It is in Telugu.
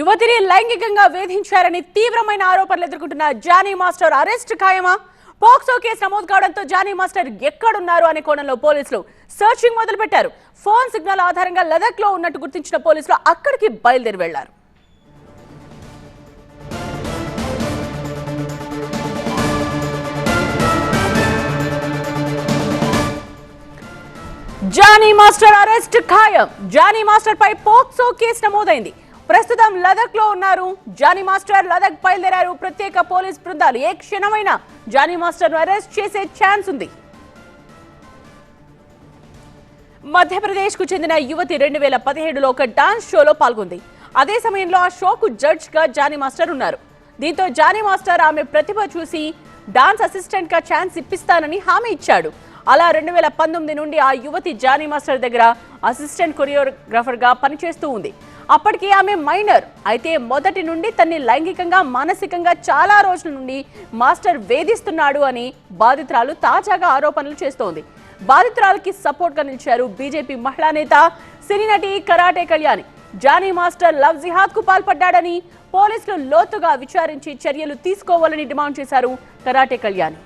యువతిని లైంగికంగా వేధించారని తీవ్రమైన ఆరోపణలు ఎదుర్కొంటున్న జానీ మాస్టర్ అరెస్ట్ ఖాయమా? పోక్సో కేసు నమోదు కావడంతో జానీ మాస్టర్ ఎక్కడున్నారు అనే కోణంలో పోలీసులు సర్చింగ్ మొదలుపెట్టారు. ఫోన్ సిగ్నల్ ఆధారంగా లదక్ లో ఉన్నట్టు గుర్తించిన పోలీసులు అక్కడికి బయలుదేరి వెళ్లారు. జానీ మాస్టర్ అరెస్ట్ ఖాయం. జానీ మాస్టర్ పై పోక్సో కేసు నమోదైంది. ప్రస్తుతం లదక్ లో ఉన్నారు జానీ మాస్టర్. లదక్ బయలుదేరారు ప్రత్యేక పోలీస్ బృందాలు. ఏ క్షణమైనా జానీ మాస్టర్ అరెస్ట్ చేసే ఛాన్స్ ఉంది. మధ్యప్రదేశ్ కు చెందిన యువతి 2017లో ఒక డాన్స్ షోలో పాల్గొంది. అదే సమయంలో ఆ షోకు జడ్జ్ గా జానీ మాస్టర్ ఉన్నారు. దీంతో జానీ మాస్టర్ ఆమె ప్రతిభ చూసి డాన్స్ అసిస్టెంట్ గా ఛాన్స్ ఇప్పిస్తానని హామీ ఇచ్చాడు. అలా 2019 నుండి ఆ యువతి జానీ మాస్టర్ దగ్గర అసిస్టెంట్ కొరియోగ్రాఫర్ గా పనిచేస్తూ ఉంది. అప్పటికి ఆమె మైనర్ అయితే మొదటి నుండి తన్ని లైంగికంగా మానసికంగా చాలా రోజుల నుండి మాస్టర్ వేధిస్తున్నాడు అని బాధితురాలు తాజాగా ఆరోపణలు చేస్తోంది. బాధితురాలకి సపోర్ట్ గా నిలిచారు బీజేపీ మహిళా నేత సినీ నటి karate Kalyani. Jani master love jihad కు పాల్పడ్డాడని పోలీసులు లోతుగా విచారించి చర్యలు తీసుకోవాలని డిమాండ్ చేశారు కరాటే కళ్యాణి.